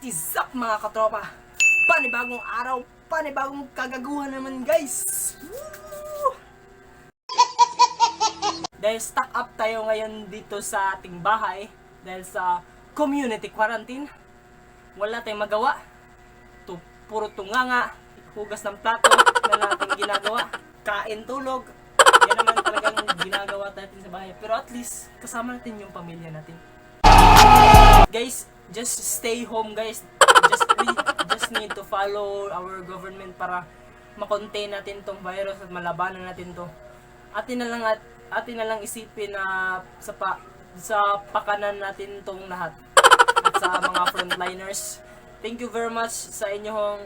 What is up mga katropa? Panibagong araw, panibagong kagaguhan naman guys! Woo! Dahil stock up tayo ngayon dito sa ating bahay dahil sa community quarantine, wala tayong magawa. Puro tunganga, hugas ng plato na natin ginagawa, kain, tulog. Yan naman talagang ginagawa natin sa bahay. Pero at least kasama natin yung pamilya natin. Guys, just stay home guys. Just need to follow our government para ma-contain natin tong virus at malabanan natin to. Atin na lang isipin na sa pakanan natin tong lahat. At sa mga frontliners, thank you very much sa inyong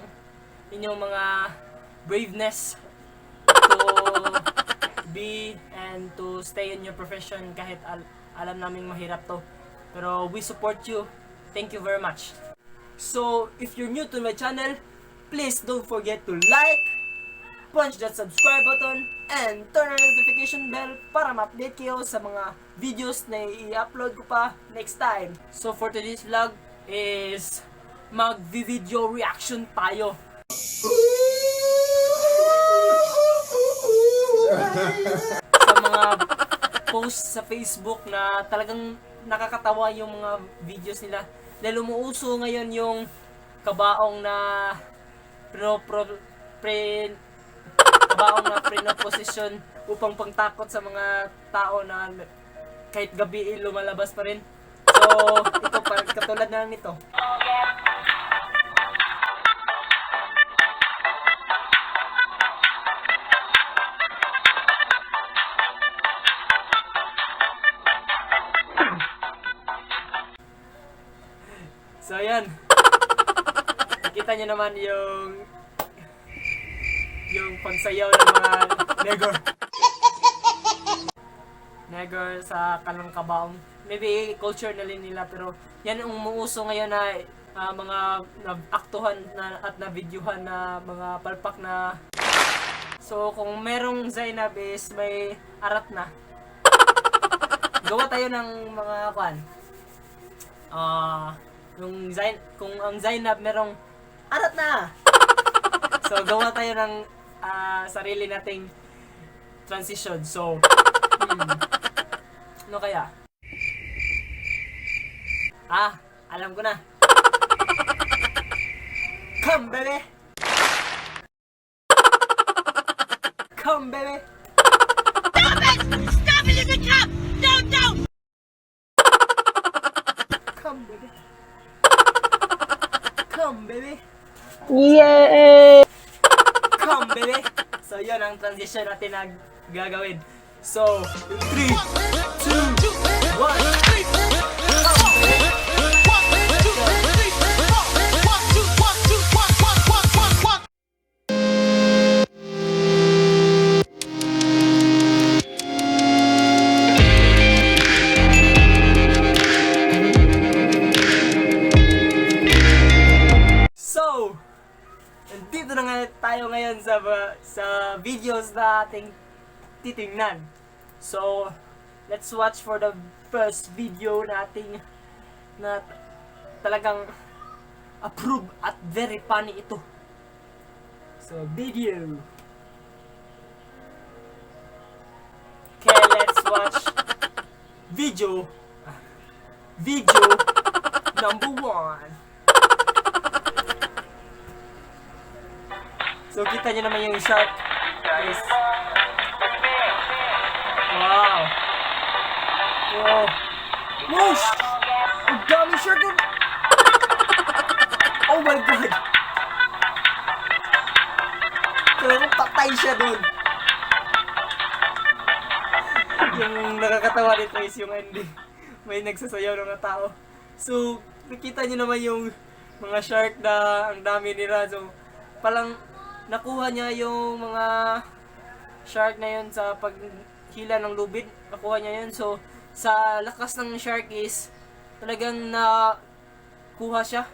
mga braveness to be and to stay in your profession kahit alam naming mahirap to. Pero we support you. Thank you very much. So, if you're new to my channel, please don't forget to like, punch that subscribe button, and turn on the notification bell para ma-update kayo sa mga videos na i-upload ko pa next time. So, for today's vlog is mag-video reaction tayo. Sa mga posts sa Facebook na talagang nakakatawa yung mga videos nila. Dahil umuuso ngayon yung kabaong na pinoposisyon upang pangtakot sa mga tao na kahit gabi lumalabas pa rin. So, ito katulad na nito. So, ayan. Nakita nyo naman yung pagsayaw ng mga negor sa kanang kabaong. Maybe culture na rin nila, pero yan ang umuuso ngayon na mga aktuhan na, at na-videohan na mga palpak na. So, kung merong Zainab is may arat na, gawa tayo ng mga kung ang Zainab merong arat na. So gawa tayo ng sarili nating transition. So ano kaya? Alam ko na. Come baby. Come baby. Stop it! Stop it, you can come! Don't! Come baby. Come baby. Yeah! Come baby. So yun ang transition natin na gagawin. So 3, 2, 1. Dito na nga tayo ngayon sa videos na ating titingnan. So, let's watch for the first video nating na talagang approve at very funny ito. So, video. Okay, let's watch video number 1. So, kita nyo naman yung shark. Guys. Wow. Wow. Whoosh! Ang dami shark yun! Oh my God! Kaya patay siya dun. Yung nakakatawa dito is yung ending. May nagsasayaw ng mga tao. So, nakita nyo naman yung mga shark na ang dami nila. So, palang nakuha niya yung mga shark na yun sa paghila ng lubid. Nakuha niya yun. So, sa lakas ng shark is talagang nakuha siya.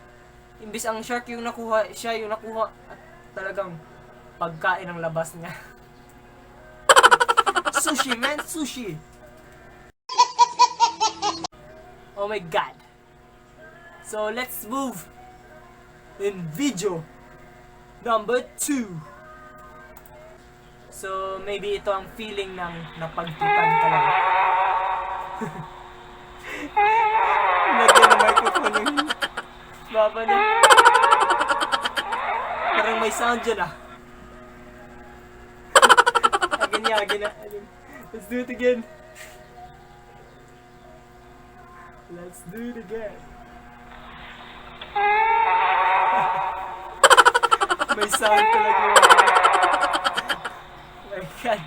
Imbis ang shark yung nakuha, siya yung nakuha. At talagang pagkain ang labas niya. Sushi, man! Sushi! Oh my God! So, let's move in video number 2. So, maybe ito ang feeling ng napagtipan ka lang. Lagyan ng microphone yung baba niya. Parang may sound dyan ah. Again. Let's do it again. Let's do it again. May sound talaga yun. Oh my God.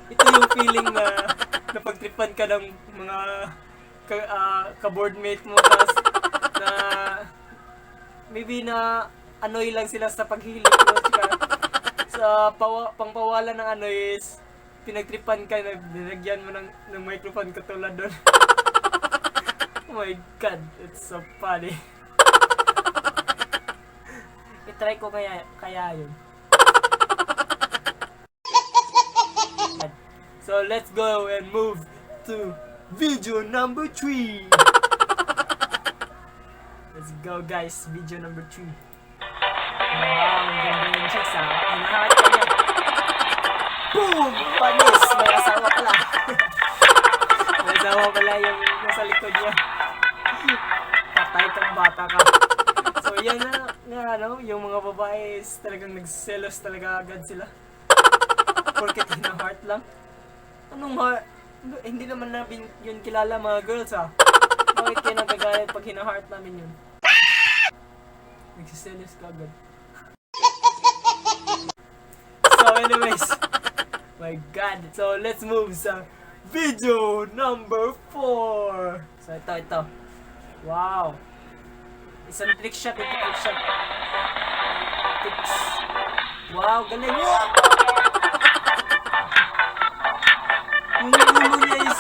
Ito yung feeling na napagtripan ka ng mga ka-boardmate mo tas na maybe na anoy lang sila sa paghilip mo sa pangpawalan ng ano is pinagtripan ka na dinagyan mo ng microphone katulad doon. Oh my God, it's so funny. I-try ko kaya yun. So let's go and move to video number 3. Let's go guys, video number 3. Wow, ang ganda yung chicks ha. Hinahangat ka niya. Boom! Panis! May asawa pala. May asawa pala yung nasa likod niya. Patay kang bata ka. So yan na ano, yung mga babae is talagang nagselos talaga agad sila. Porket hina-heart lang. Anong heart? Hindi naman namin yun kilala mga girls ha. Bakit kayo nagagalit pag hina-heart namin yun? Nagsiselos ka agad. So anyways, my God. So let's move sa video number 4. So ito. Wow. Isang trick shot. Tricks. Wow, galing. Yung ulo niya is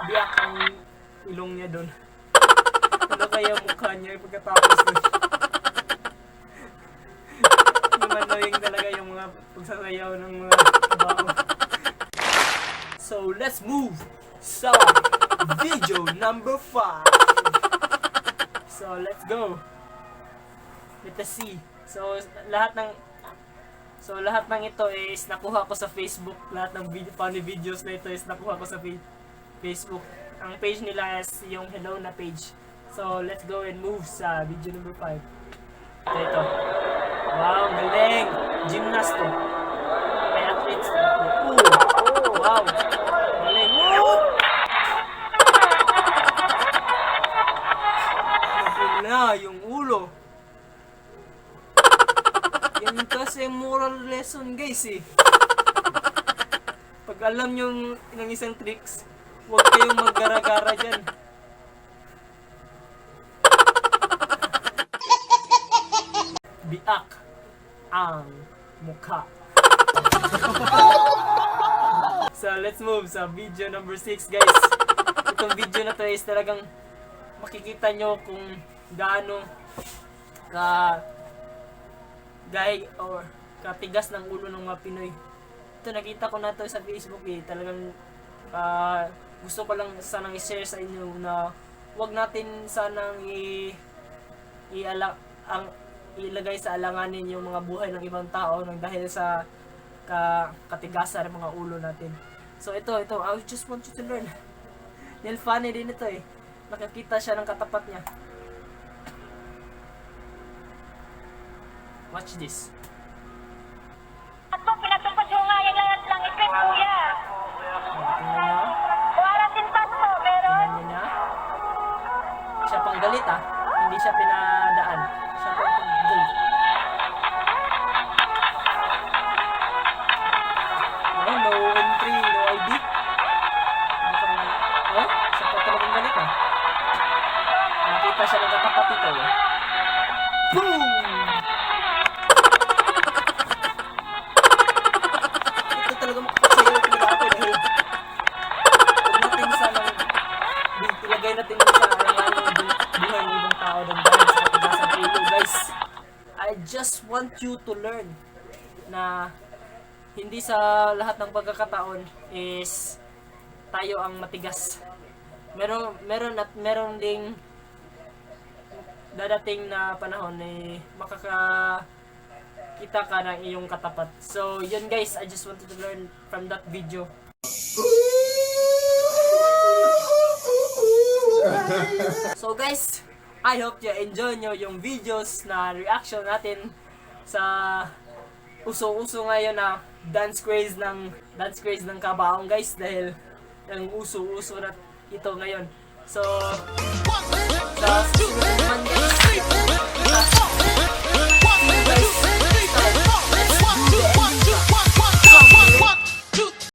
biyak ang ilong niya doon. Ano kaya mukha niya pagkatapos doon? Annoying talaga yung mga pagsasayaw ng mga bao. So let's move sa video number 5. So let's go with the C. So lahat ng ito is nakuha ko sa Facebook. Lahat ng funny videos na ito is nakuha ko sa Facebook. Ang page nila is yung hello na page. So let's go and move sa video number 5. Ito. Wow, galing! Gymnast to. May athletes to. Wow! Galing! Woo! Nabula yung ulo. Yan kasi moral lesson guys eh. Pag alam nyo ng isang tricks, huwag kayong maggara-gara dyan. Biak ang mukha. So let's move sa video number 6 guys. Itong video na to is talagang makikita nyo kung gaano or katigas ng ulo ng mga Pinoy. Ito nakita ko na to sa Facebook eh. Talagang gusto ko lang sanang i-share sa inyo na wag natin sanang ilagay sa alanganin yung mga buhay ng ibang tao nang dahil sa katigasan ng mga ulo natin. So ito, I just want you to learn. Dahil funny din ito eh. Nakakita siya ng katapat niya. Watch this. At po, pinatupad yung nga yung lahat lang ipin, kuya. Tingnan niya. Waratin pa po, meron. Tingnan niya. Siya pang galit ah. Hindi siya pinadaan. Siya pang galit. No entry, no ID. Siya pa talagang galit ah. Nakita siya ng katapat ito eh. Boom! Ito talaga makapagsayaw yung pinag-aapay dahil huwag natin sanang ilagay natin sa alangan ng buhay ng ibang tao dahil sa katigasan ulo guys. I just want you to learn. na hindi sa lahat ng pagkakataon is tayo ang matigas. Meron ding dadating na panahon eh makakakita ka ng iyong katapat. So yun guys, I just wanted to learn from that video. So guys, I hope you enjoy nyo yung videos na reaction natin sa uso-uso ngayon na dance craze ng kabaong guys, dahil ang uso-uso na ito ngayon. So sa susunod naman guys,